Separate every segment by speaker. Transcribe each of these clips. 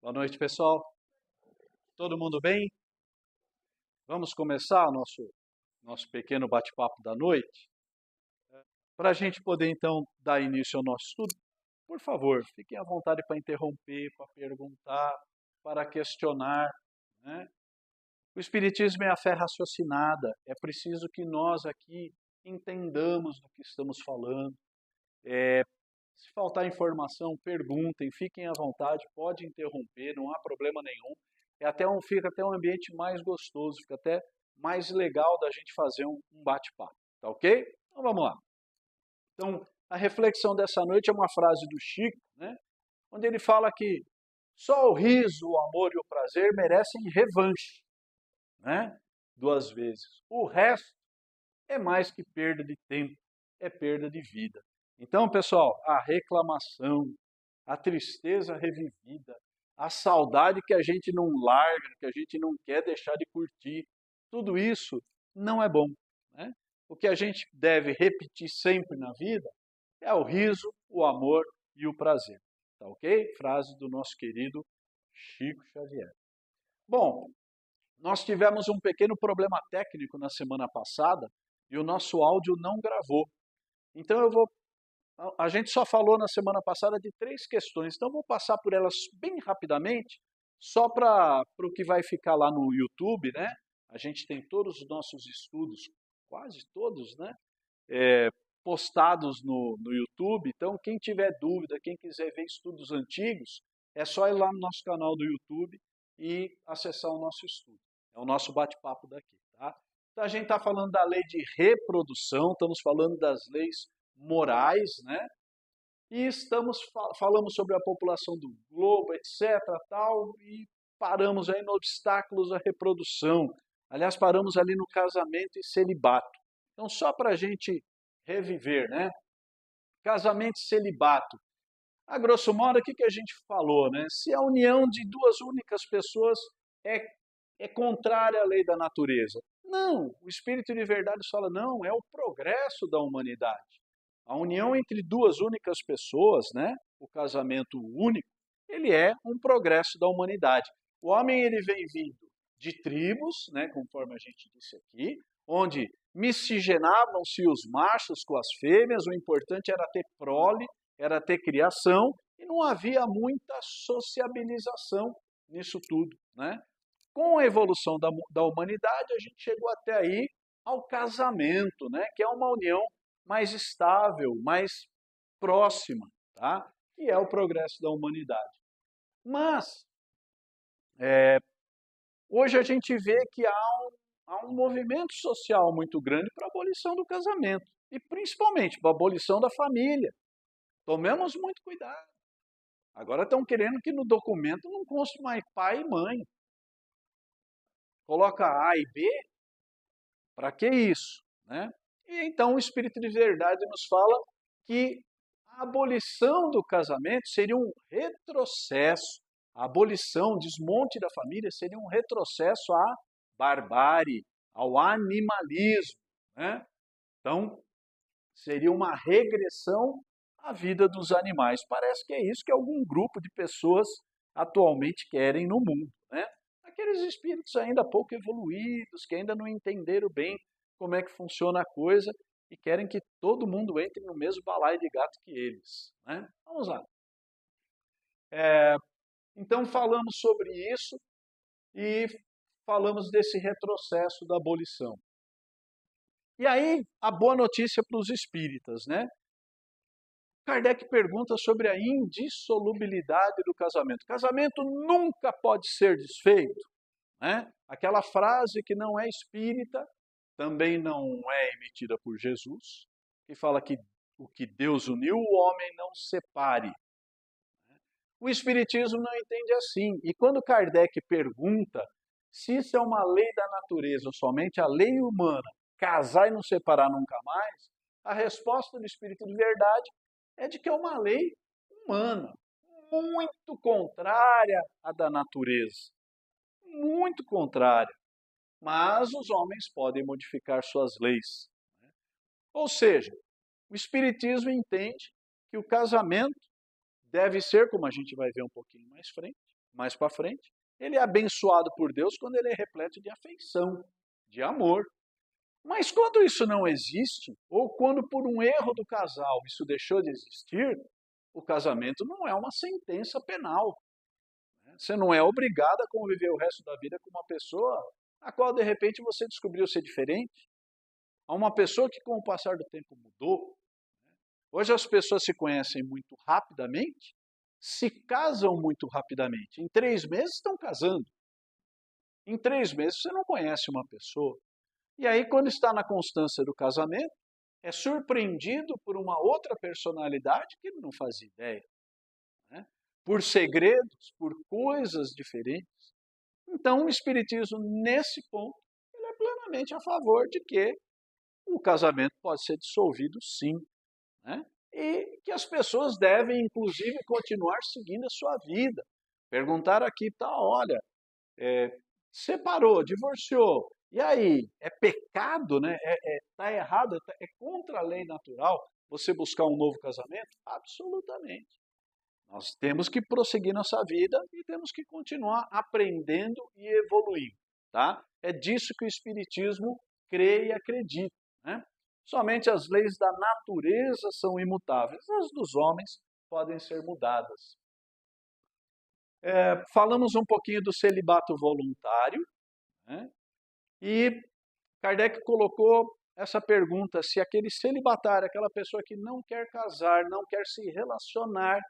Speaker 1: Boa noite, pessoal. Todo mundo bem? Vamos começar o nosso pequeno bate-papo da noite? Para a gente poder, então, dar início ao nosso estudo, por favor, fiquem à vontade para interromper, para perguntar, para questionar, né? O Espiritismo é a fé raciocinada. É preciso que nós aqui entendamos do que estamos falando. Se faltar informação, perguntem, fiquem à vontade, pode interromper, não há problema nenhum. Fica até um ambiente mais gostoso, fica até mais legal da gente fazer um bate-papo, tá ok? Então vamos lá. Então, a reflexão dessa noite é uma frase do Chico, né? Onde ele fala que só o riso, o amor e o prazer merecem revanche, né? 2 vezes. O resto é mais que perda de tempo, é perda de vida. Então, pessoal, a reclamação, a tristeza revivida, a saudade que a gente não larga, que a gente não quer deixar de curtir, tudo isso não é bom, né? O que a gente deve repetir sempre na vida é o riso, o amor e o prazer. Tá ok? Frase do nosso querido Chico Xavier. Bom, nós tivemos um pequeno problema técnico na semana passada e o nosso áudio não gravou. Então a gente só falou na semana passada de 3 questões, então eu vou passar por elas bem rapidamente, só para o que vai ficar lá no YouTube, né? A gente tem todos os nossos estudos, quase todos, né? Postados no YouTube, então quem tiver dúvida, quem quiser ver estudos antigos, é só ir lá no nosso canal do YouTube e acessar o nosso estudo. É o nosso bate-papo daqui, tá? Então a gente está falando da lei de reprodução, estamos falando das leis morais, né? E falamos sobre a população do globo, etc, tal, e paramos aí no obstáculos à reprodução. Aliás, paramos ali no casamento e celibato. Então, só para a gente reviver, né? Casamento e celibato. A grosso modo, o que a gente falou, né? Se a união de 2 únicas pessoas é contrária à lei da natureza. Não, o Espírito de Verdade fala, não, é o progresso da humanidade. A união entre 2 únicas pessoas, né, o casamento único, ele é um progresso da humanidade. O homem ele vem vindo de tribos, né, conforme a gente disse aqui, onde miscigenavam-se os machos com as fêmeas, o importante era ter prole, era ter criação, e não havia muita sociabilização nisso tudo, né? Com a evolução da humanidade, a gente chegou até aí ao casamento, né? Que é uma união mais estável, mais próxima, tá? Que é o progresso da humanidade. Mas, hoje a gente vê que há um movimento social muito grande para a abolição do casamento, e principalmente para a abolição da família. Tomemos muito cuidado. Agora estão querendo que no documento não conste mais pai e mãe. Coloca A e B, para que isso? Né? E então o Espírito de Verdade nos fala que a abolição do casamento seria um retrocesso. A abolição, o desmonte da família seria um retrocesso à barbárie, ao animalismo. Né? Então, seria uma regressão à vida dos animais. Parece que é isso que algum grupo de pessoas atualmente querem no mundo. Né? Aqueles espíritos ainda pouco evoluídos, que ainda não entenderam bem como é que funciona a coisa e querem que todo mundo entre no mesmo balaio de gato que eles. Né? Vamos lá. Então falamos sobre isso e falamos desse retrocesso da abolição. E aí, a boa notícia para os espíritas, né? Kardec pergunta sobre a indissolubilidade do casamento. Casamento nunca pode ser desfeito. Né? Aquela frase que não é espírita, também não é emitida por Jesus, que fala que o que Deus uniu, o homem não separe. O Espiritismo não entende assim. E quando Kardec pergunta se isso é uma lei da natureza ou somente a lei humana, casar e não separar nunca mais, a resposta do Espírito de Verdade é de que é uma lei humana, muito contrária à da natureza. Muito contrária. Mas os homens podem modificar suas leis. Ou seja, o Espiritismo entende que o casamento deve ser, como a gente vai ver um pouquinho mais frente, mais para frente, ele é abençoado por Deus quando ele é repleto de afeição, de amor. Mas quando isso não existe, ou quando por um erro do casal isso deixou de existir, o casamento não é uma sentença penal. Você não é obrigado a conviver o resto da vida com uma pessoa a qual de repente você descobriu ser diferente. A uma pessoa que com o passar do tempo mudou. Hoje as pessoas se conhecem muito rapidamente, se casam muito rapidamente. Em 3 meses estão casando. Em 3 meses você não conhece uma pessoa. E aí, quando está na constância do casamento, é surpreendido por uma outra personalidade que ele não fazia ideia. Né? Por segredos, por coisas diferentes. Então, o Espiritismo, nesse ponto, ele é plenamente a favor de que o casamento pode ser dissolvido, sim. Né? E que as pessoas devem, inclusive, continuar seguindo a sua vida. Perguntar aqui, tá, olha, separou, divorciou, e aí, é pecado, né? Tá errado, é contra a lei natural você buscar um novo casamento? Absolutamente. Nós temos que prosseguir nossa vida e temos que continuar aprendendo e evoluindo, tá? É disso que o Espiritismo crê e acredita, né? Somente as leis da natureza são imutáveis, as dos homens podem ser mudadas. Falamos um pouquinho do celibato voluntário, né? E Kardec colocou essa pergunta, se aquele celibatário, aquela pessoa que não quer casar, não quer se relacionar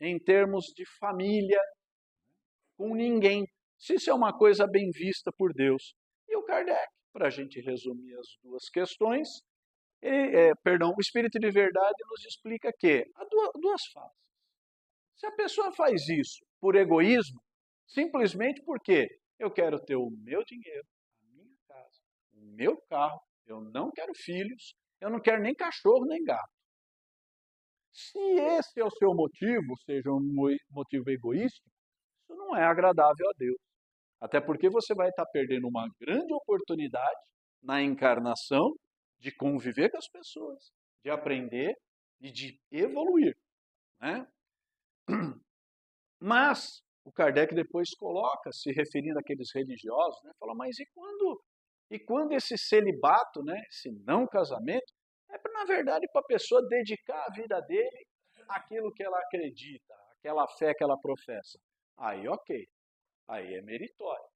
Speaker 1: em termos de família com ninguém, se isso é uma coisa bem vista por Deus. E o Kardec, para a gente resumir as duas questões, o Espírito de Verdade nos explica que há duas fases. Se a pessoa faz isso por egoísmo, simplesmente porque eu quero ter o meu dinheiro, a minha casa, o meu carro, eu não quero filhos, eu não quero nem cachorro nem gato. Se esse é o seu motivo, seja um motivo egoísta, isso não é agradável a Deus. Até porque você vai estar perdendo uma grande oportunidade na encarnação de conviver com as pessoas, de aprender e de evoluir. Né? Mas o Kardec depois coloca, se referindo àqueles religiosos, né, fala, mas e quando esse celibato, né, esse não casamento, na verdade para a pessoa dedicar a vida dele àquilo que ela acredita, aquela fé que ela professa. Aí ok, aí é meritório.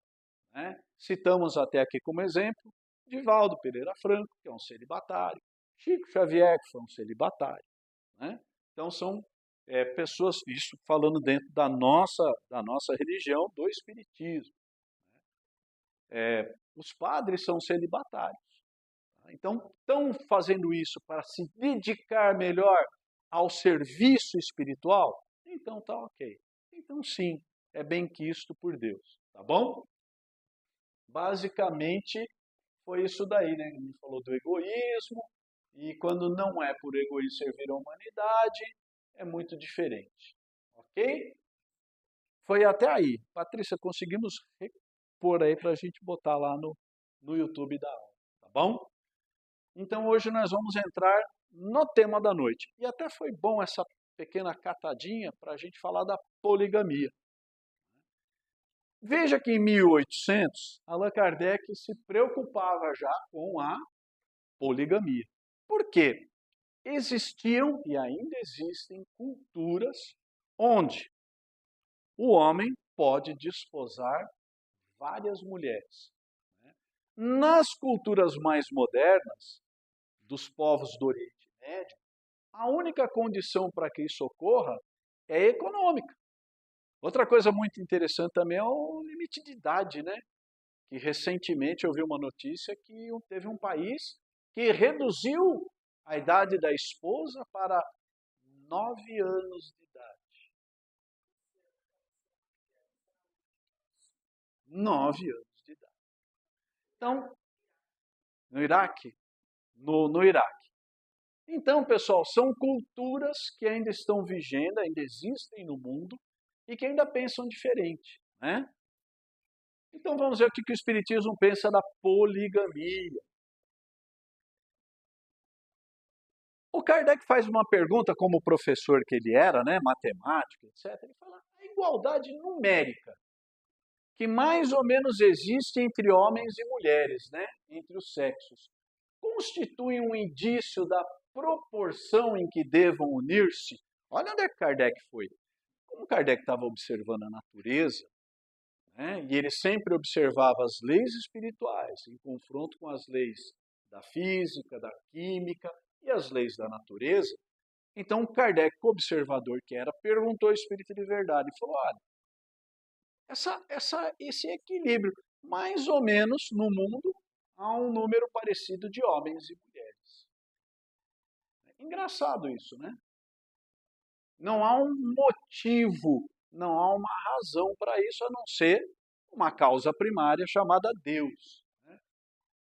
Speaker 1: Né? Citamos até aqui como exemplo Divaldo Pereira Franco, que é um celibatário, Chico Xavier, que foi um celibatário. Né? Então são pessoas, isso falando dentro da nossa religião, do Espiritismo. Os padres são celibatários. Então, estão fazendo isso para se dedicar melhor ao serviço espiritual? Então tá ok. Então sim, é bem quisto por Deus, tá bom? Basicamente foi isso daí, né? Ele falou do egoísmo, e quando não é por egoísmo servir a humanidade, é muito diferente. Ok? Foi até aí. Patrícia, conseguimos repor aí para a gente botar lá no YouTube da aula, tá bom? Então hoje nós vamos entrar no tema da noite. E até foi bom essa pequena catadinha para a gente falar da poligamia. Veja que em 1800, Allan Kardec se preocupava já com a poligamia. Por quê? Existiam e ainda existem culturas onde o homem pode desposar várias mulheres. Nas culturas mais modernas, dos povos do Oriente Médio, a única condição para que isso ocorra é econômica. Outra coisa muito interessante também é o limite de idade, né? Que recentemente eu vi uma notícia que teve um país que reduziu a idade da esposa para 9 anos de idade. 9 anos de idade. Então, no Iraque? No Iraque. Então, pessoal, são culturas que ainda estão vigentes, ainda existem no mundo e que ainda pensam diferente, né? Então vamos ver o que o Espiritismo pensa da poligamia. O Kardec faz uma pergunta, como professor que ele era, né, matemático, etc. Ele fala, a igualdade numérica, que mais ou menos existe entre homens e mulheres, né, entre os sexos, constitui um indício da proporção em que devam unir-se? Olha onde é que Kardec foi. Como Kardec estava observando a natureza, né, e ele sempre observava as leis espirituais em confronto com as leis da física, da química e as leis da natureza, então Kardec, observador que era, perguntou ao Espírito de Verdade e falou, olha, esse equilíbrio, mais ou menos no mundo, há um número parecido de homens e mulheres. Engraçado isso, né? Não há um motivo, não há uma razão para isso, a não ser uma causa primária chamada Deus. Né?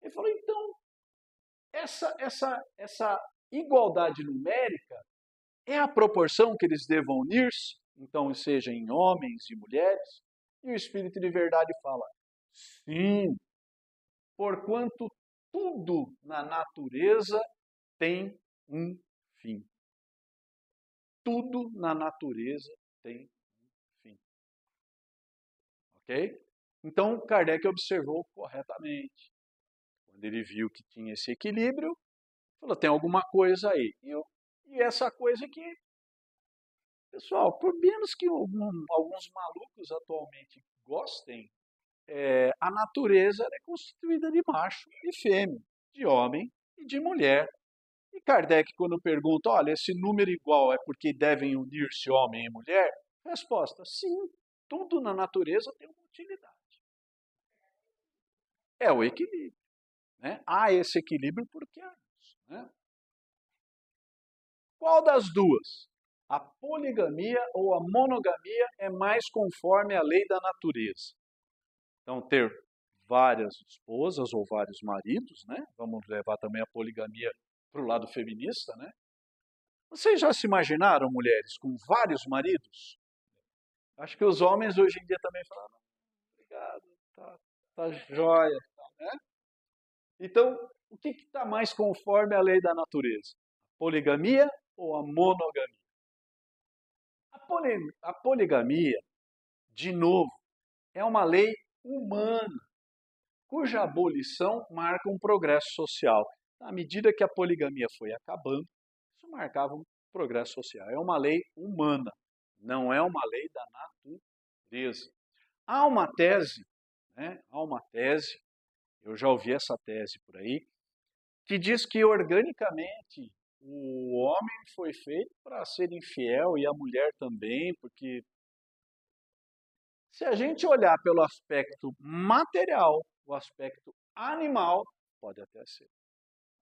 Speaker 1: Ele falou, então, essa igualdade numérica é a proporção que eles devam unir-se, então seja em homens e mulheres? E o Espírito de Verdade fala, sim, porquanto tudo na natureza tem um fim. Tudo na natureza tem um fim. Ok? Então, Kardec observou corretamente. Quando ele viu que tinha esse equilíbrio, falou, tem alguma coisa aí. E essa coisa que, pessoal, por menos que alguns malucos atualmente gostem, a natureza é constituída de macho e fêmea, de homem e de mulher. E Kardec, quando pergunta, olha, esse número igual é porque devem unir-se homem e mulher? Resposta, sim, tudo na natureza tem uma utilidade. É o equilíbrio. Né? Há esse equilíbrio porque há isso. Né? Qual das duas? A poligamia ou a monogamia é mais conforme a lei da natureza? Então, ter várias esposas ou vários maridos, né? Vamos levar também a poligamia para o lado feminista, né? Vocês já se imaginaram, mulheres, com vários maridos? Acho que os homens hoje em dia também falam, não, obrigado, tá jóia. Né? Então, o que está mais conforme a lei da natureza? A poligamia ou a monogamia? A poligamia, de novo, é uma lei humana, cuja abolição marca um progresso social. À medida que a poligamia foi acabando, isso marcava um progresso social. É uma lei humana, não é uma lei da natureza. Há uma tese, eu já ouvi essa tese por aí, que diz que organicamente o homem foi feito para ser infiel e a mulher também, porque se a gente olhar pelo aspecto material, o aspecto animal, pode até ser.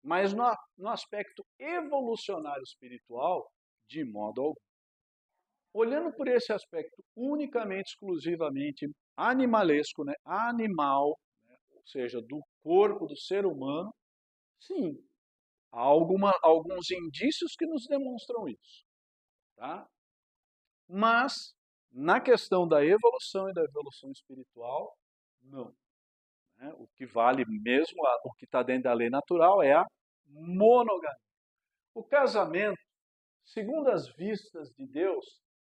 Speaker 1: Mas no aspecto evolucionário espiritual, de modo algum. Olhando por esse aspecto unicamente, exclusivamente animalesco, né? Animal, né? Ou seja, do corpo do ser humano, sim, há alguns indícios que nos demonstram isso. Tá? Mas, na questão da evolução e da evolução espiritual, não. Né? O que vale mesmo, o que está dentro da lei natural é a monogamia. O casamento, segundo as vistas de Deus,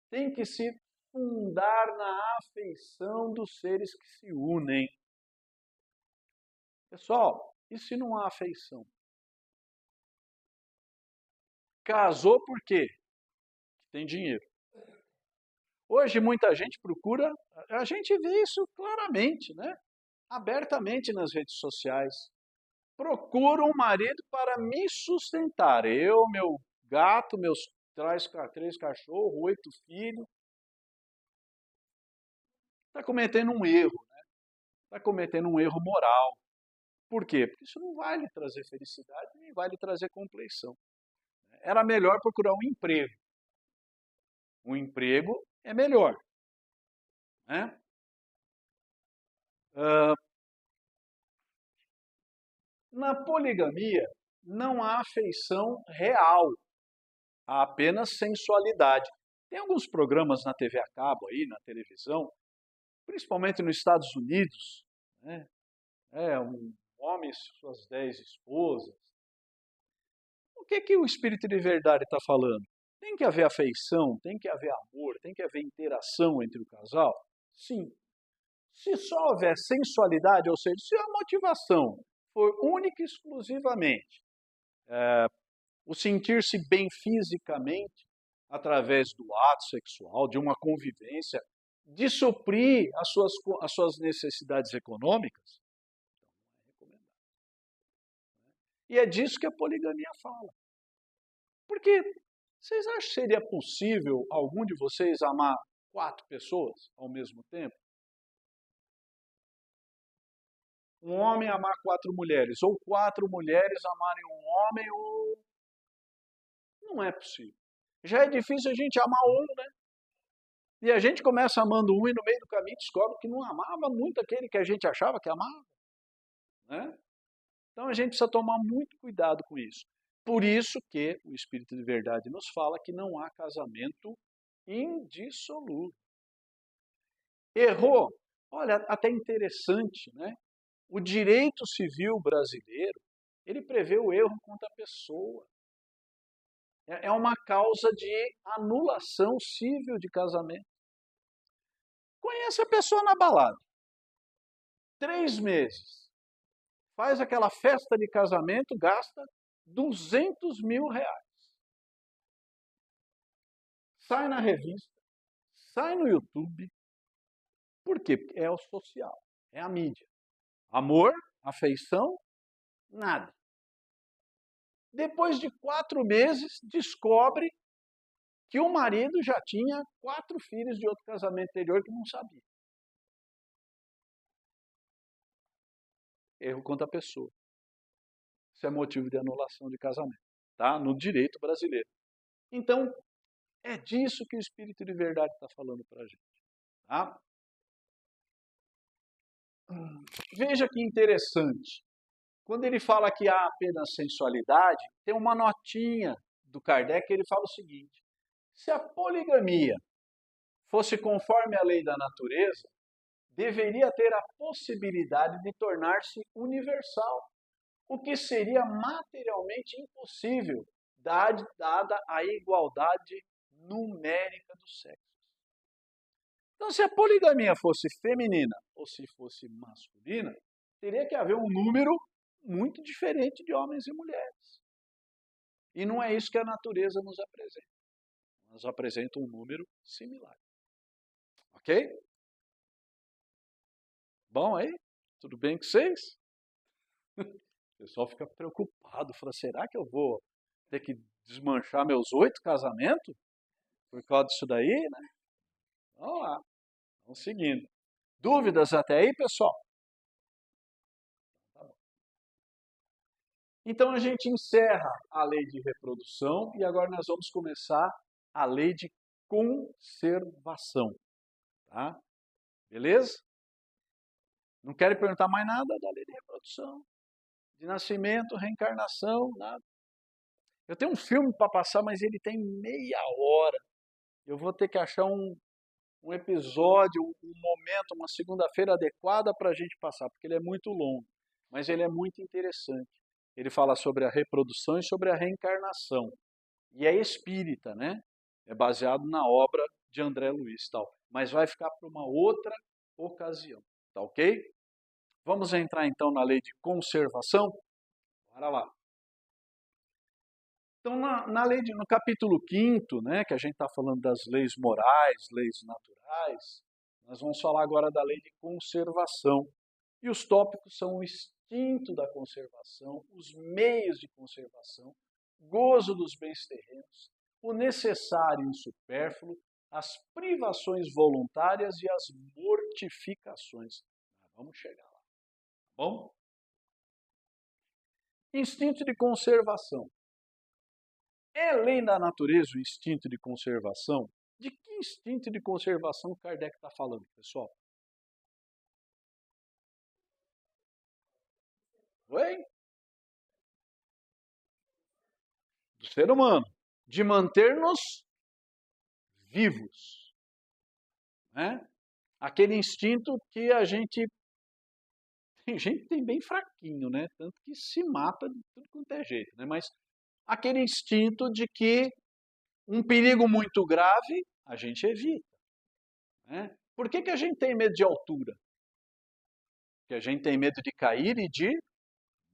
Speaker 1: tem que se fundar na afeição dos seres que se unem. Pessoal, e se não há afeição? Casou por quê? Tem dinheiro. Hoje muita gente procura, a gente vê isso claramente, né? Abertamente nas redes sociais. Procuro um marido para me sustentar. Eu, meu gato, meus 3 cachorros, 8 filhos. Está cometendo um erro, né? Está cometendo um erro moral. Por quê? Porque isso não vai lhe trazer felicidade, nem vai lhe trazer compleição. Era melhor procurar um emprego. Um emprego é melhor. Né? Na poligamia, não há afeição real, há apenas sensualidade. Tem alguns programas na TV a cabo aí, na televisão, principalmente nos Estados Unidos, né? Um homem e suas 10 esposas. O que o Espírito de verdade está falando? Tem que haver afeição, tem que haver amor, tem que haver interação entre o casal? Sim. Se só houver sensualidade, ou seja, se a motivação for única e exclusivamente o sentir-se bem fisicamente, através do ato sexual, de uma convivência, de suprir as suas necessidades econômicas, então não é recomendado. E é disso que a poligamia fala. Porque vocês acham que seria possível algum de vocês amar 4 pessoas ao mesmo tempo? Um homem amar 4 mulheres, ou 4 mulheres amarem um homem, ou... Não é possível. Já é difícil a gente amar um, né? E a gente começa amando um e no meio do caminho descobre que não amava muito aquele que a gente achava que amava, né? Então a gente precisa tomar muito cuidado com isso. Por isso que o Espírito de Verdade nos fala que não há casamento indissolúvel. Errou? Olha, até interessante, né? O direito civil brasileiro, ele prevê o erro contra a pessoa. É uma causa de anulação civil de casamento. Conhece a pessoa na balada. 3 meses. Faz aquela festa de casamento, gasta 200 mil reais. Sai na revista, sai no YouTube. Por quê? Porque é o social, é a mídia. Amor, afeição, nada. Depois de 4 meses, descobre que o marido já tinha 4 filhos de outro casamento anterior que não sabia. Erro contra a pessoa. Isso é motivo de anulação de casamento, tá? No direito brasileiro. Então, é disso que o Espírito de Verdade está falando para a gente, tá? Veja que interessante. Quando ele fala que há apenas sensualidade, tem uma notinha do Kardec que ele fala o seguinte: se a poligamia fosse conforme a lei da natureza, deveria ter a possibilidade de tornar-se universal, o que seria materialmente impossível, dada a igualdade numérica dos sexos. Então, se a poligamia fosse feminina ou se fosse masculina, teria que haver um número muito diferente de homens e mulheres. E não é isso que a natureza nos apresenta. Nos apresenta um número similar. Ok? Bom aí? Tudo bem com vocês? O pessoal fica preocupado, fala, será que eu vou ter que desmanchar meus 8 casamentos por causa disso daí, né? Vamos lá, vamos seguindo. Dúvidas até aí, pessoal? Tá bom. Então a gente encerra a lei de reprodução e agora nós vamos começar a lei de conservação, tá? Beleza? Não querem perguntar mais nada da lei de reprodução, de nascimento, reencarnação, nada. Eu tenho um filme para passar, mas ele tem meia hora. Eu vou ter que achar um episódio, um momento, uma segunda-feira adequada para a gente passar, porque ele é muito longo, mas ele é muito interessante. Ele fala sobre a reprodução e sobre a reencarnação. E é espírita, né? É baseado na obra de André Luiz, tal. Mas vai ficar para uma outra ocasião, tá ok? Vamos entrar então na lei de conservação? Bora lá. Então, no capítulo 5º, né, que a gente está falando das leis morais, leis naturais, nós vamos falar agora da lei de conservação. E os tópicos são o instinto da conservação, os meios de conservação, gozo dos bens terrenos, o necessário e o supérfluo, as privações voluntárias e as mortificações. Vamos chegar lá, tá bom? Instinto de conservação. É lei da natureza o instinto de conservação? De que instinto de conservação Kardec está falando, pessoal? Oi? Do ser humano. De manter-nos vivos. Né? Aquele instinto que a gente... Tem gente que tem bem fraquinho, né? Tanto que se mata de tudo quanto é jeito, né? Mas aquele instinto de que um perigo muito grave a gente evita. Né? Por que a gente tem medo de altura? Porque a gente tem medo de cair e de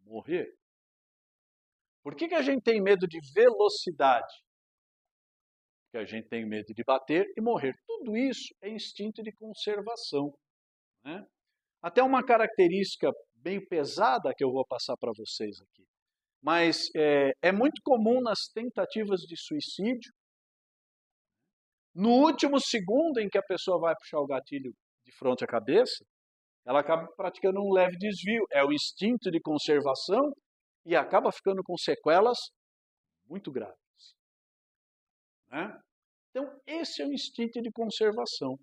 Speaker 1: morrer. Por que a gente tem medo de velocidade? Porque a gente tem medo de bater e morrer. Tudo isso é instinto de conservação. Né? Até uma característica bem pesada que eu vou passar para vocês aqui. Mas é muito comum nas tentativas de suicídio, no último segundo em que a pessoa vai puxar o gatilho de frente à cabeça, ela acaba praticando um leve desvio. É o instinto de conservação e acaba ficando com sequelas muito graves. Né? Então, esse é o instinto de conservação.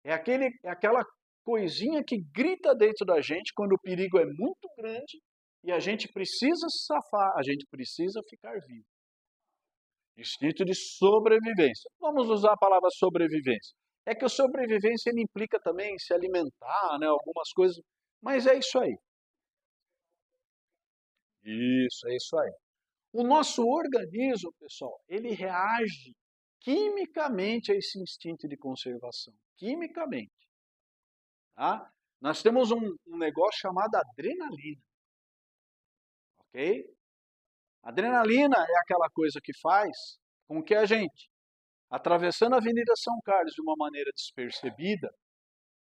Speaker 1: É aquela coisinha que grita dentro da gente quando o perigo é muito grande e a gente precisa se safar, a gente precisa ficar vivo. Instinto de sobrevivência. Vamos usar a palavra sobrevivência. É que a sobrevivência ele implica também se alimentar, né, algumas coisas, mas é isso aí. Isso, é isso aí. O nosso organismo, pessoal, ele reage quimicamente a esse instinto de conservação. Quimicamente. Tá? Nós temos um negócio chamado adrenalina. Ok? Adrenalina é aquela coisa que faz com que a gente, atravessando a Avenida São Carlos de uma maneira despercebida,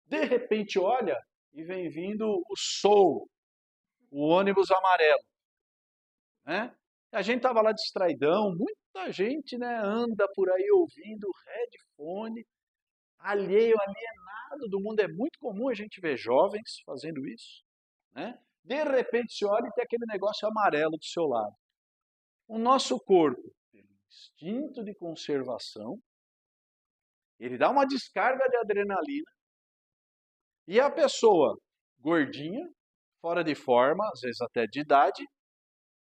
Speaker 1: de repente olha e vem vindo o Soul, o ônibus amarelo. Né? A gente estava lá distraidão, muita gente, né, anda por aí ouvindo headphone, alheio, alienado do mundo. É muito comum a gente ver jovens fazendo isso. Né? De repente se olha e tem aquele negócio amarelo do seu lado. O nosso corpo, pelo instinto de conservação, ele dá uma descarga de adrenalina e a pessoa gordinha, fora de forma, às vezes até de idade,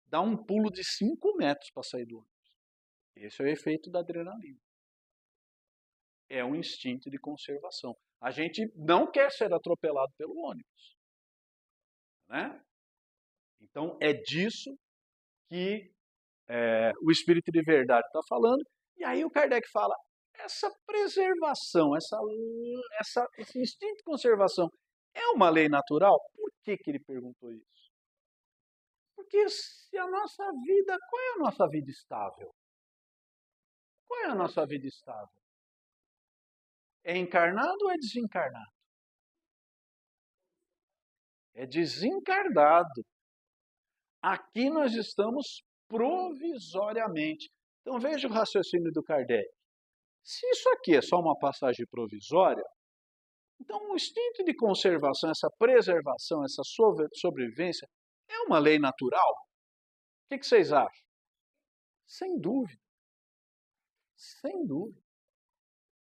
Speaker 1: dá um pulo de 5 metros para sair do ônibus. Esse é o efeito da adrenalina. É um instinto de conservação. A gente não quer ser atropelado pelo ônibus. Né? Então, é disso que o Espírito de Verdade está falando. E aí o Kardec fala, essa preservação, esse instinto de conservação é uma lei natural? Por que ele perguntou isso? Porque se a nossa vida, qual é a nossa vida estável? Qual é a nossa vida estável? É encarnado ou é desencarnado? É desencarnado. Aqui nós estamos provisoriamente. Então veja o raciocínio do Kardec. Se isso aqui é só uma passagem provisória, então o instinto de conservação, essa preservação, essa sobrevivência, é uma lei natural? O que vocês acham? Sem dúvida. Sem dúvida.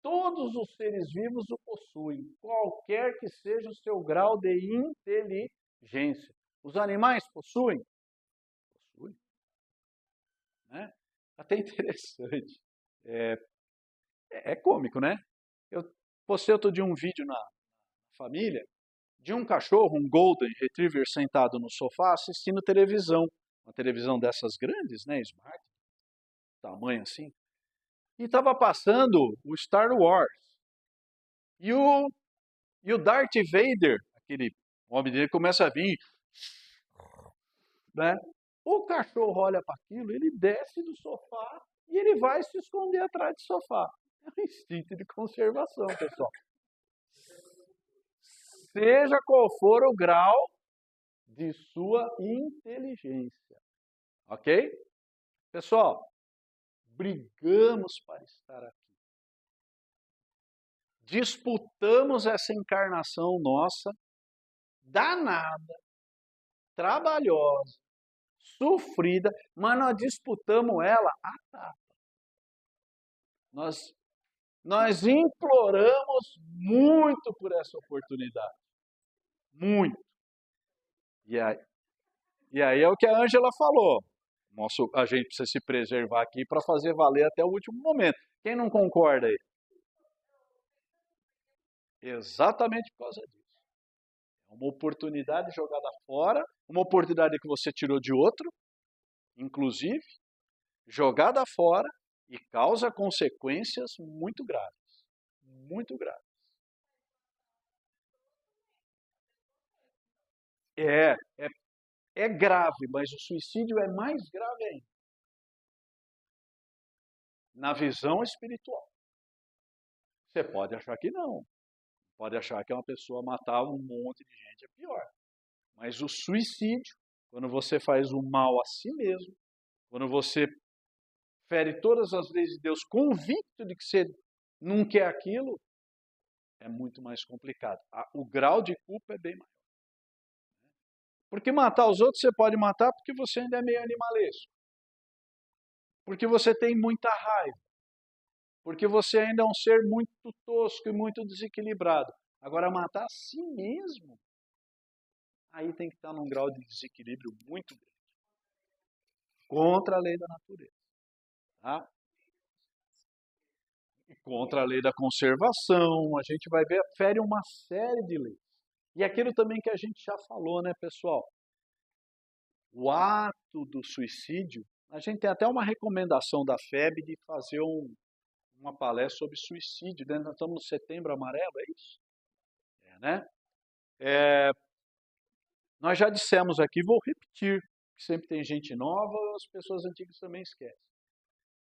Speaker 1: Todos os seres vivos o possuem, qualquer que seja o seu grau de inteligência. Os animais possuem? Possuem. Né? Até interessante. É cômico, né? Eu postei outro dia um vídeo na família de um cachorro, um Golden Retriever, sentado no sofá assistindo televisão. Uma televisão dessas grandes, né? Smart, tamanho assim. E estava passando o Star Wars. E o Darth Vader, aquele homem dele, começa a vir. Né? O cachorro olha para aquilo, ele desce do sofá e ele vai se esconder atrás do sofá. É um instinto de conservação, pessoal. Seja qual for o grau de sua inteligência. Ok? Pessoal, brigamos para estar aqui. Disputamos essa encarnação nossa, danada, trabalhosa, sofrida, mas nós disputamos ela a tapa. Nós imploramos muito por essa oportunidade. Muito. E aí é o que a Ângela falou. A gente precisa se preservar aqui para fazer valer até o último momento. Quem não concorda aí? Exatamente por causa disso. É uma oportunidade jogada fora, uma oportunidade que você tirou de outro, inclusive, jogada fora e causa consequências muito graves. Muito graves. É, é, é grave, mas o suicídio é mais grave ainda. Na visão espiritual. Você pode achar que não. Pode achar que uma pessoa matar um monte de gente é pior. Mas o suicídio, quando você faz o mal a si mesmo, quando você fere todas as leis de Deus, convicto de que você não quer aquilo, é muito mais complicado. O grau de culpa é bem maior. Porque matar os outros você pode matar porque você ainda é meio animalesco. Porque você tem muita raiva. Porque você ainda é um ser muito tosco e muito desequilibrado. Agora, matar a si mesmo, aí tem que estar num grau de desequilíbrio muito grande. Contra a lei da natureza. Tá? E contra a lei da conservação, a gente vai ver, fere uma série de leis. E aquilo também que a gente já falou, né, pessoal? O ato do suicídio, a gente tem até uma recomendação da FEB de fazer uma palestra sobre suicídio. Nós estamos no Setembro Amarelo, é isso? Né? Nós já dissemos aqui, vou repetir, que sempre tem gente nova, as pessoas antigas também esquecem.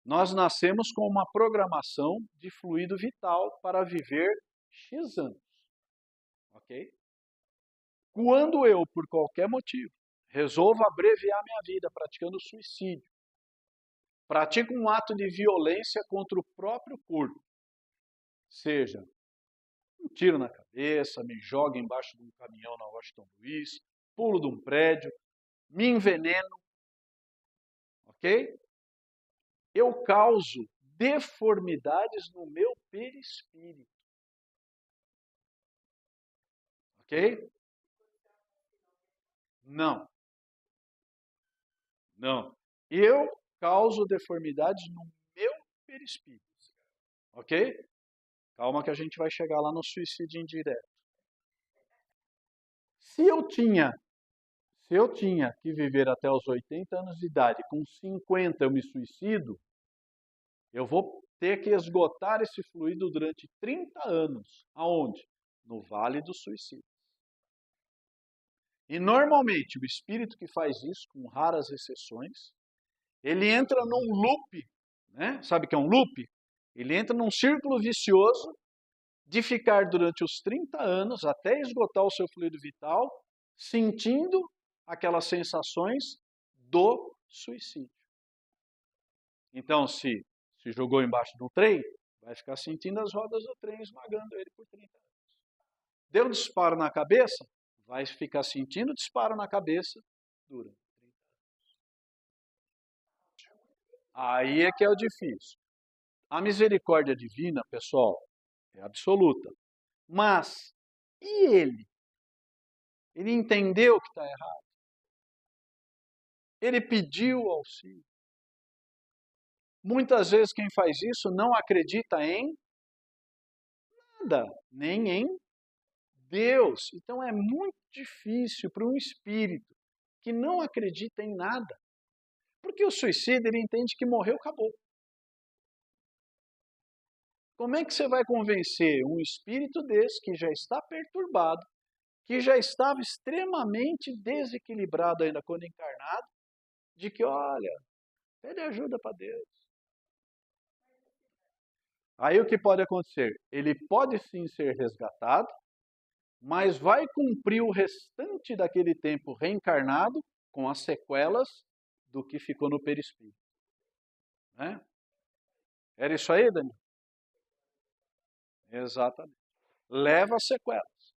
Speaker 1: Nós nascemos com uma programação de fluido vital para viver X anos. Ok? Quando eu, por qualquer motivo, resolvo abreviar minha vida praticando suicídio, pratico um ato de violência contra o próprio corpo, seja um tiro na cabeça, me jogo embaixo de um caminhão na Washington Luiz, pulo de um prédio, me enveneno, ok? Eu causo deformidades no meu perispírito, ok? Não, não. Eu causo deformidades no meu perispírito, ok? Calma que a gente vai chegar lá no suicídio indireto. Se eu tinha que viver até os 80 anos de idade, com 50 eu me suicido, eu vou ter que esgotar esse fluido durante 30 anos. Aonde? No Vale do Suicídio. E normalmente o espírito que faz isso, com raras exceções, ele entra num loop, né? Sabe o que é um loop? Ele entra num círculo vicioso de ficar durante os 30 anos, até esgotar o seu fluido vital, sentindo aquelas sensações do suicídio. Então, se jogou embaixo de um trem, vai ficar sentindo as rodas do trem esmagando ele por 30 anos. Deu um disparo na cabeça, vai ficar sentindo o disparo na cabeça durante 30 anos. Aí é que é o difícil. A misericórdia divina, pessoal, é absoluta. Mas, e ele? Ele entendeu que está errado. Ele pediu auxílio. Muitas vezes quem faz isso não acredita em nada, nem em Deus. Então é muito difícil para um espírito que não acredita em nada. Porque o suicídio, ele entende que morreu, acabou. Como é que você vai convencer um espírito desse que já está perturbado, que já estava extremamente desequilibrado ainda quando encarnado, de que, olha, pede ajuda para Deus. Aí o que pode acontecer? Ele pode sim ser resgatado, mas vai cumprir o restante daquele tempo reencarnado com as sequelas do que ficou no perispírito. Né? Era isso aí, Daniel? Exatamente. Leva as sequelas.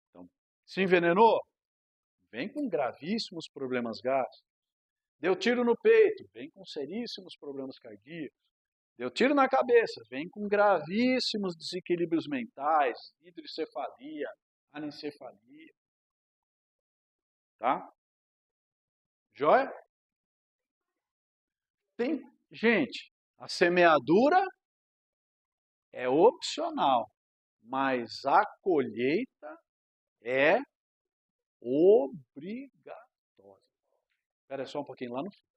Speaker 1: Então, se envenenou? Vem com gravíssimos problemas gástricos. Deu tiro no peito? Vem com seríssimos problemas cardíacos. Deu tiro na cabeça? Vem com gravíssimos desequilíbrios mentais, hidrocefalia, anencefalia. Tá? Joia? Tem, gente, a semeadura é opcional, mas a colheita é obrigatória. Espera só um pouquinho lá no fundo.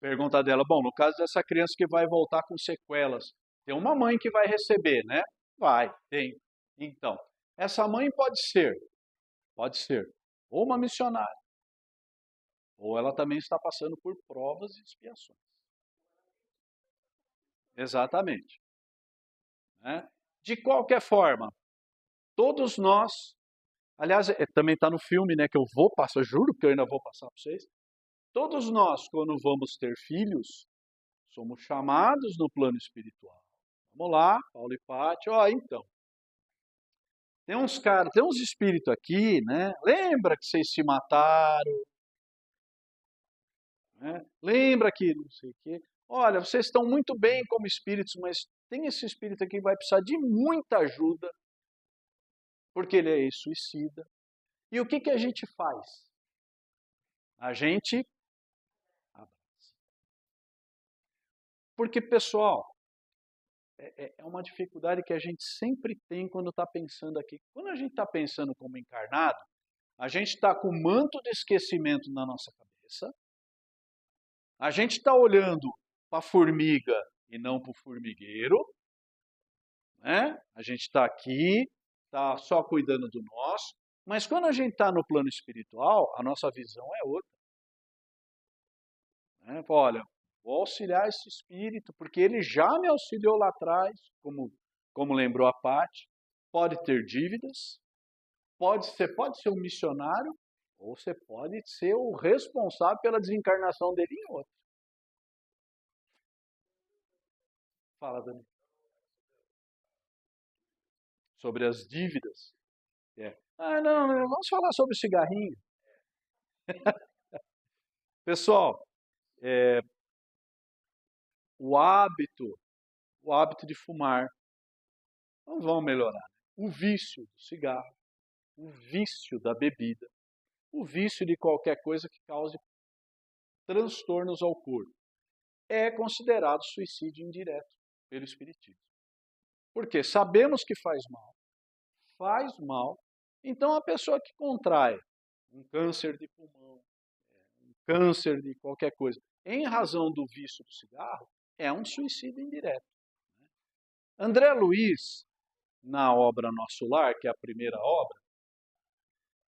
Speaker 1: Pergunta dela, bom, no caso dessa criança que vai voltar com sequelas, tem uma mãe que vai receber, né? Vai, tem. Então, essa mãe pode ser, ou uma missionária, ou ela também está passando por provas e expiações. Exatamente. Né? De qualquer forma, todos nós, aliás, também está no filme, né, que eu vou passar, juro que eu ainda vou passar para vocês. Todos nós, quando vamos ter filhos, somos chamados no plano espiritual. Vamos lá, Paulo e Pátio, então. Tem uns caras, tem uns espíritos aqui, né? Lembra que vocês se mataram? Né? Lembra que não sei o quê? Olha, vocês estão muito bem como espíritos, mas tem esse espírito aqui que vai precisar de muita ajuda, porque ele é suicida. E o que que a gente faz? A gente abraça. Porque, pessoal, é uma dificuldade que a gente sempre tem quando está pensando aqui. Quando a gente está pensando como encarnado, a gente está com um manto de esquecimento na nossa cabeça, a gente está olhando para a formiga e não para o formigueiro, né? A gente está aqui, está só cuidando do nosso, mas quando a gente está no plano espiritual, a nossa visão é outra. Né? Olha, vou auxiliar esse espírito, porque ele já me auxiliou lá atrás, como lembrou a Paty, pode ter dívidas, pode ser um missionário, ou você pode ser o responsável pela desencarnação dele em outro. Fala, Dani. Sobre as dívidas. Não, vamos falar sobre cigarrinho. Pessoal, o hábito de fumar, não vão melhorar. O vício do cigarro, o vício da bebida, o vício de qualquer coisa que cause transtornos ao corpo, é considerado suicídio indireto pelo Espiritismo. Porque sabemos que faz mal, então a pessoa que contrai um câncer de pulmão, um câncer de qualquer coisa, em razão do vício do cigarro, é um suicídio indireto. André Luiz, na obra Nosso Lar, que é a primeira obra,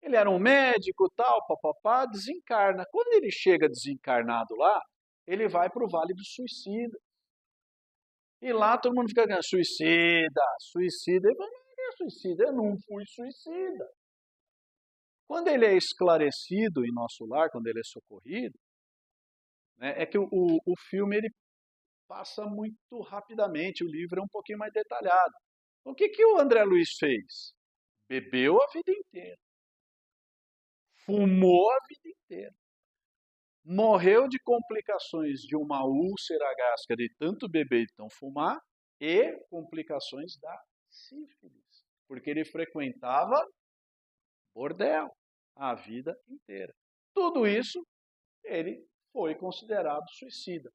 Speaker 1: ele era um médico, tal, papapá, desencarna. Quando ele chega desencarnado lá, ele vai para o Vale do Suicida. E lá todo mundo fica dizendo, suicida. Ele fala, não é suicida, eu não fui suicida. Quando ele é esclarecido em Nosso Lar, quando ele é socorrido, né, é que o filme ele passa muito rapidamente, o livro é um pouquinho mais detalhado. O que o André Luiz fez? Bebeu a vida inteira. Fumou a vida inteira. Morreu de complicações de uma úlcera gástrica de tanto beber e tão fumar e complicações da sífilis, porque ele frequentava bordel a vida inteira. Tudo isso, ele foi considerado suicida.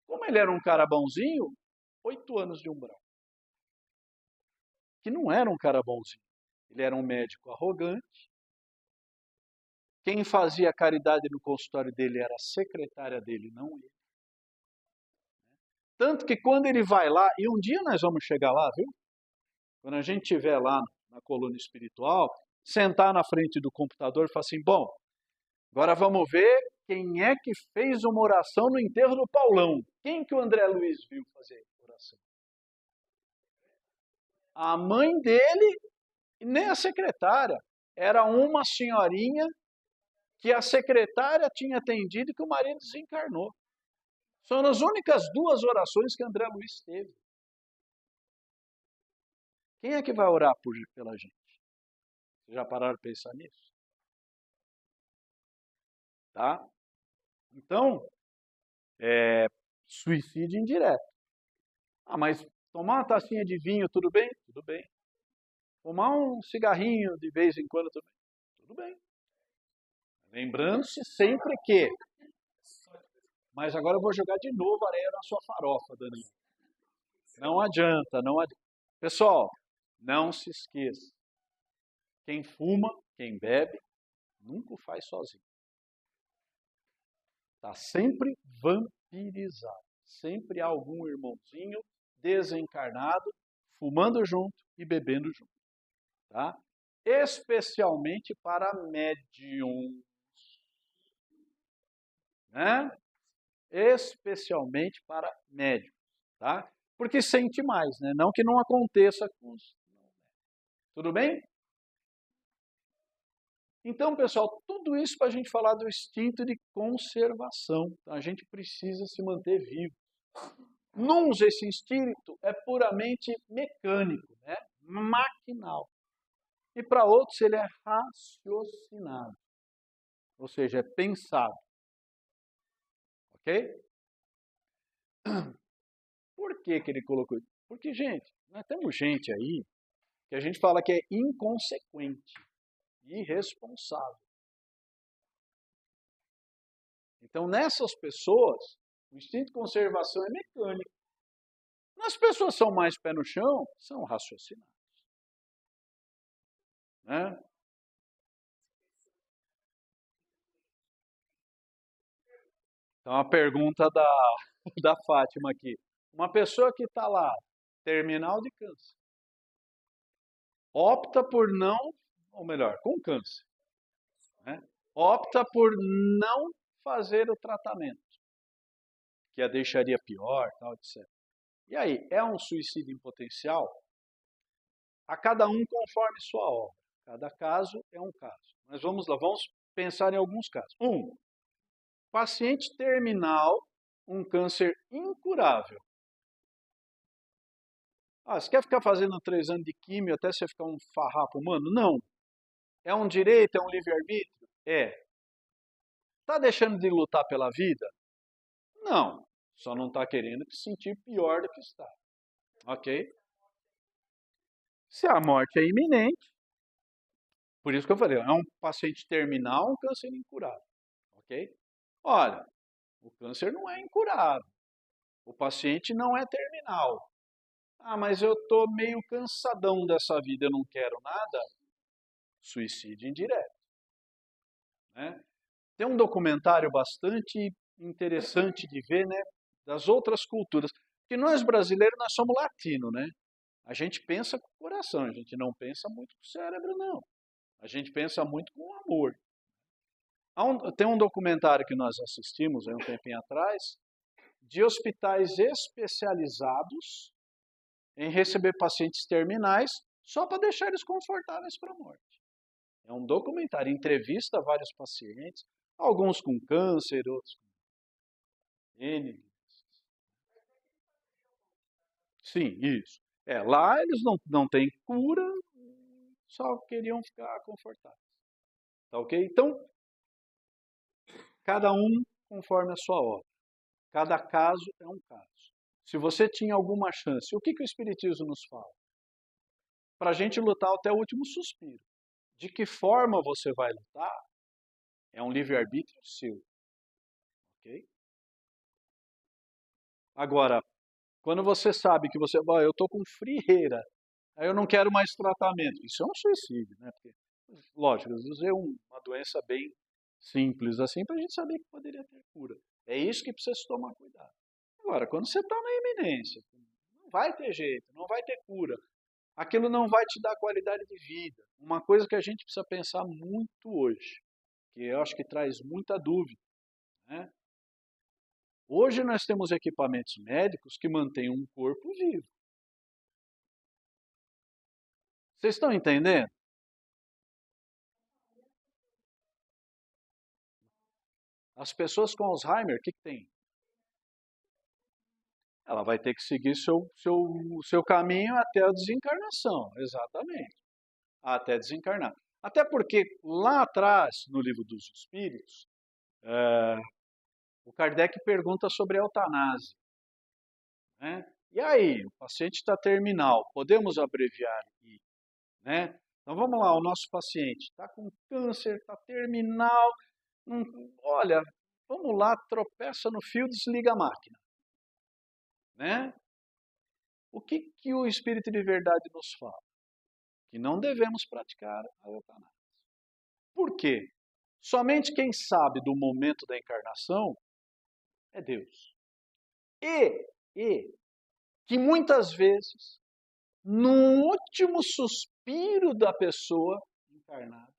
Speaker 1: Como ele era um cara bonzinho, 8 anos de umbral. Que não era um cara bonzinho. Ele era um médico arrogante. Quem fazia caridade no consultório dele era a secretária dele, não ele. Tanto que quando ele vai lá, e um dia nós vamos chegar lá, viu? Quando a gente estiver lá na coluna espiritual, sentar na frente do computador e falar assim, bom, agora vamos ver quem é que fez uma oração no enterro do Paulão. Quem que o André Luiz viu fazer oração? A mãe dele e nem a secretária. Era uma senhorinha que a secretária tinha atendido e que o marido desencarnou. São as únicas 2 orações que André Luiz teve. Quem é que vai orar pela gente? Vocês já pararam de pensar nisso? Tá? Então, suicídio indireto. Mas tomar uma tacinha de vinho, tudo bem? Tudo bem. Fumar um cigarrinho de vez em quando, tudo bem? Tudo bem. Lembrando-se sempre que... Mas agora eu vou jogar de novo areia na sua farofa, Danilo. Não adianta, não adianta. Pessoal, não se esqueça. Quem fuma, quem bebe, nunca o faz sozinho. Está sempre vampirizado. Sempre há algum irmãozinho desencarnado, fumando junto e bebendo junto. Tá? Especialmente para médiums. Né? Especialmente para médiums. Tá? Porque sente mais, né? Não que não aconteça com os... Tudo bem? Então, pessoal, tudo isso para a gente falar do instinto de conservação. Então, a gente precisa se manter vivo. Nuns, esse instinto é puramente mecânico, né? Maquinal. E para outros ele é raciocinado. Ou seja, é pensado. Ok? Por que ele colocou isso? Porque, gente, nós temos gente aí que a gente fala que é inconsequente, irresponsável. Então, nessas pessoas, o instinto de conservação é mecânico. As pessoas são mais pé no chão, são raciocinadas. Né? Então, a pergunta da Fátima aqui. Uma pessoa que está lá, terminal de câncer, opta por não, ou melhor, com câncer, né? Opta por não fazer o tratamento, que a deixaria pior, tal, etc. E aí, é um suicídio em potencial? A cada um conforme sua obra. Cada caso é um caso. Mas vamos lá, vamos pensar em alguns casos. Paciente terminal, um câncer incurável. Você quer ficar fazendo 3 anos de químio até você ficar um farrapo humano? Não. É um direito, é um livre-arbítrio? É. Está deixando de lutar pela vida? Não. Só não está querendo se sentir pior do que está. Ok? Se a morte é iminente, por isso que eu falei, é um paciente terminal, um câncer incurável. Ok? Olha, o câncer não é incurável. O paciente não é terminal. Mas eu estou meio cansadão dessa vida, eu não quero nada. Suicídio indireto. Né? Tem um documentário bastante interessante de ver, né, das outras culturas. Porque nós brasileiros, nós somos latinos, né? A gente pensa com o coração, a gente não pensa muito com o cérebro, não. A gente pensa muito com o amor. Tem um documentário que nós assistimos há um tempinho atrás, de hospitais especializados em receber pacientes terminais só para deixar eles confortáveis para a morte. É um documentário, entrevista vários pacientes, alguns com câncer, outros com N. Sim, isso. Lá eles não têm cura, só queriam ficar confortáveis. Tá ok? Então, cada um conforme a sua obra. Cada caso é um caso. Se você tinha alguma chance, o que o Espiritismo nos fala? Para a gente lutar até o último suspiro. De que forma você vai lutar é um livre-arbítrio seu. Ok? Agora, quando você sabe que você, eu estou com frieira, aí eu não quero mais tratamento. Isso é um suicídio, né? Porque, lógico, às vezes é uma doença bem simples assim, para a gente saber que poderia ter cura. É isso que precisa se tomar cuidado. Agora, quando você está na iminência, não vai ter jeito, não vai ter cura. Aquilo não vai te dar qualidade de vida. Uma coisa que a gente precisa pensar muito hoje, que eu acho que traz muita dúvida, né? Hoje nós temos equipamentos médicos que mantêm um corpo vivo. Vocês estão entendendo? As pessoas com Alzheimer, o que tem? Ela vai ter que seguir seu caminho até a desencarnação, exatamente. Até desencarnar. Até porque lá atrás, no Livro dos Espíritos, o Kardec pergunta sobre a eutanásia. Né? E aí, o paciente está terminal, podemos abreviar aqui, né? Então vamos lá, o nosso paciente está com câncer, está terminal, olha, vamos lá, tropeça no fio, desliga a máquina. Né? O que o Espírito de Verdade nos fala? Que não devemos praticar a eutanásia. Por quê? Somente quem sabe do momento da encarnação é Deus. E que muitas vezes, no último suspiro da pessoa encarnada,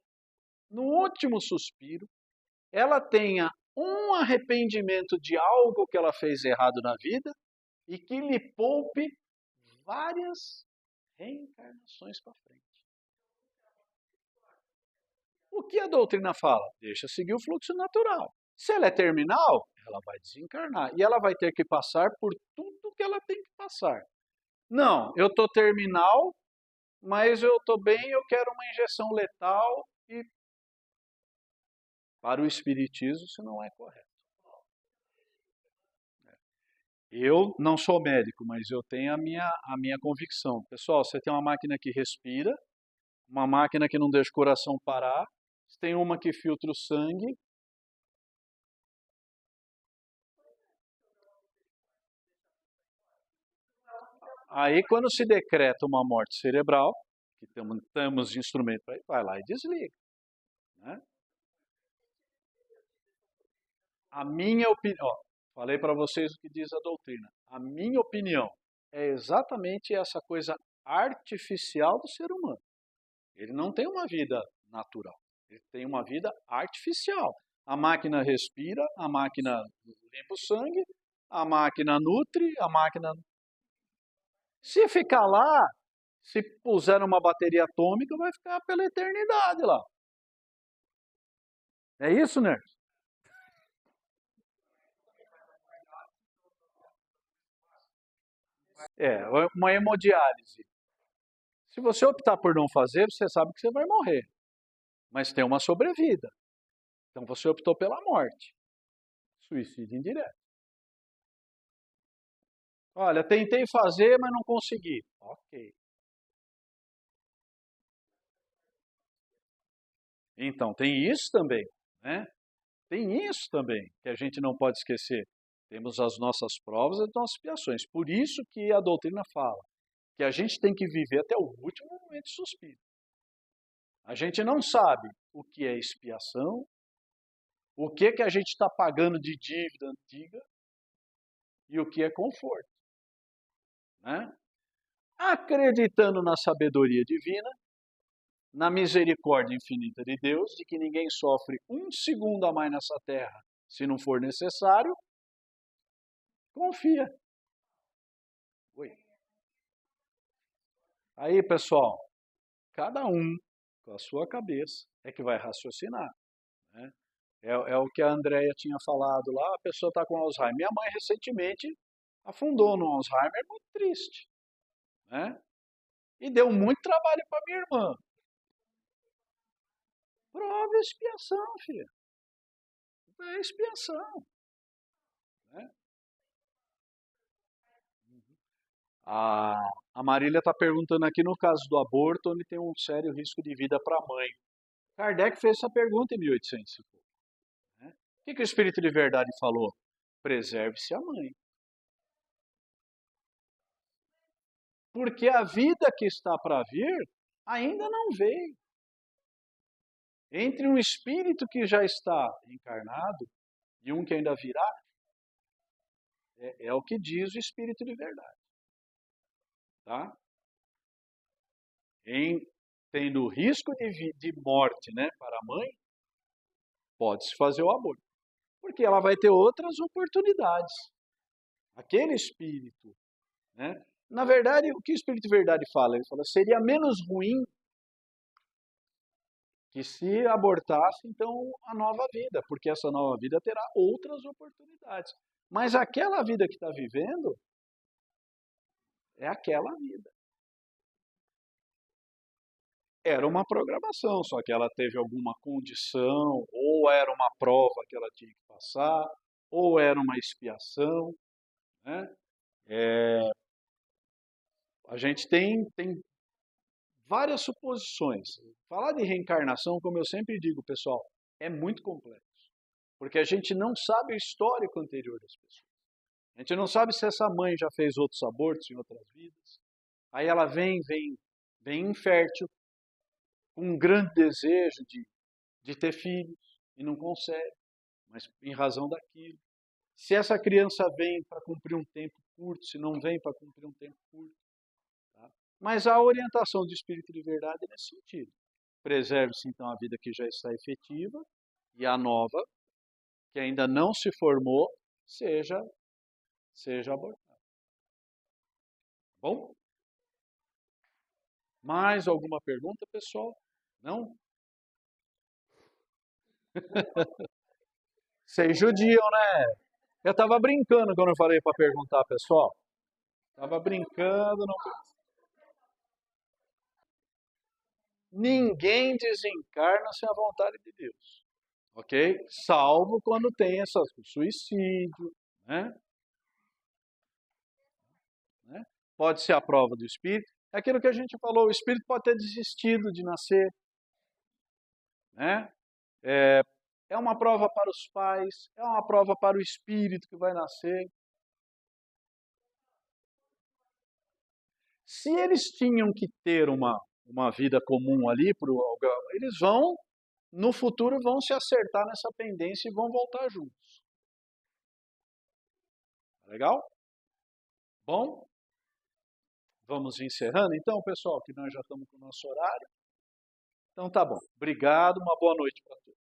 Speaker 1: no último suspiro, ela tenha um arrependimento de algo que ela fez errado na vida e que lhe poupe várias reencarnações para frente. O que a doutrina fala? Deixa seguir o fluxo natural. Se ela é terminal, ela vai desencarnar e ela vai ter que passar por tudo que ela tem que passar. Não, eu estou terminal, mas eu estou bem, eu quero uma injeção letal e para o espiritismo isso não é correto. Eu não sou médico, mas eu tenho a minha convicção. Pessoal, você tem uma máquina que respira, uma máquina que não deixa o coração parar, você tem uma que filtra o sangue. Aí, quando se decreta uma morte cerebral, que temos instrumento para ir, vai lá e desliga. Né? A minha opinião, falei para vocês o que diz a doutrina. A minha opinião é exatamente essa coisa artificial do ser humano. Ele não tem uma vida natural, ele tem uma vida artificial. A máquina respira, a máquina limpa o sangue, a máquina nutre, a máquina... Se ficar lá, se puser uma bateria atômica, vai ficar pela eternidade lá. É isso, né? É, uma hemodiálise. Se você optar por não fazer, você sabe que você vai morrer. Mas tem uma sobrevida. Então você optou pela morte. Suicídio indireto. Olha, tentei fazer, mas não consegui. Ok. Então, tem isso também, né? Tem isso também, que a gente não pode esquecer. Temos as nossas provas e as nossas expiações. Por isso que a doutrina fala que a gente tem que viver até o último momento de suspiro. A gente não sabe o que é expiação, o que a gente está pagando de dívida antiga e o que é conforto. Né? Acreditando na sabedoria divina, na misericórdia infinita de Deus, de que ninguém sofre um segundo a mais nessa terra, se não for necessário, confia. Oi. Aí, pessoal, cada um com a sua cabeça é que vai raciocinar. Né? É o que a Andrea tinha falado lá, a pessoa está com Alzheimer. Minha mãe recentemente afundou no Alzheimer, muito triste. Né? E deu muito trabalho para minha irmã. Prova e expiação, filha. É expiação. Né? A Marília está perguntando aqui no caso do aborto, onde tem um sério risco de vida para a mãe. Kardec fez essa pergunta em 1800. Né? O que o Espírito de Verdade falou? Preserve-se a mãe. Porque a vida que está para vir ainda não veio. Entre um espírito que já está encarnado e um que ainda virá, é o que diz o Espírito de Verdade. Tá? Tendo risco de morte, né, para a mãe, pode-se fazer o aborto. Porque ela vai ter outras oportunidades. Aquele espírito, né? Na verdade, o que o Espírito de Verdade fala? Ele fala, seria menos ruim que se abortasse, então, a nova vida, porque essa nova vida terá outras oportunidades. Mas aquela vida que está vivendo é aquela vida. Era uma programação, só que ela teve alguma condição, ou era uma prova que ela tinha que passar, ou era uma expiação. Né? A gente tem várias suposições. Falar de reencarnação, como eu sempre digo, pessoal, é muito complexo. Porque a gente não sabe o histórico anterior das pessoas. A gente não sabe se essa mãe já fez outros abortos em outras vidas. Aí ela vem infértil, com um grande desejo de ter filhos, e não consegue, mas em razão daquilo. Se essa criança vem para cumprir um tempo curto, se não vem para cumprir um tempo curto. Tá? Mas a orientação do Espírito de verdade é nesse sentido. Preserve-se então a vida que já está efetiva e a nova, que ainda não se formou, seja abortada. Bom? Mais alguma pergunta, pessoal? Não? Vocês judiam, né? Eu estava brincando quando eu falei para perguntar, pessoal. Estava brincando, não. Ninguém desencarna sem a vontade de Deus, ok? Salvo quando tem suicídio, né? Pode ser a prova do espírito. É aquilo que a gente falou, o espírito pode ter desistido de nascer, né? É uma prova para os pais, é uma prova para o espírito que vai nascer. Se eles tinham que ter uma vida comum ali, eles vão, no futuro, vão se acertar nessa pendência e vão voltar juntos. Legal? Bom, vamos encerrando então, pessoal, que nós já estamos com o nosso horário. Então tá bom. Obrigado, uma boa noite para todos.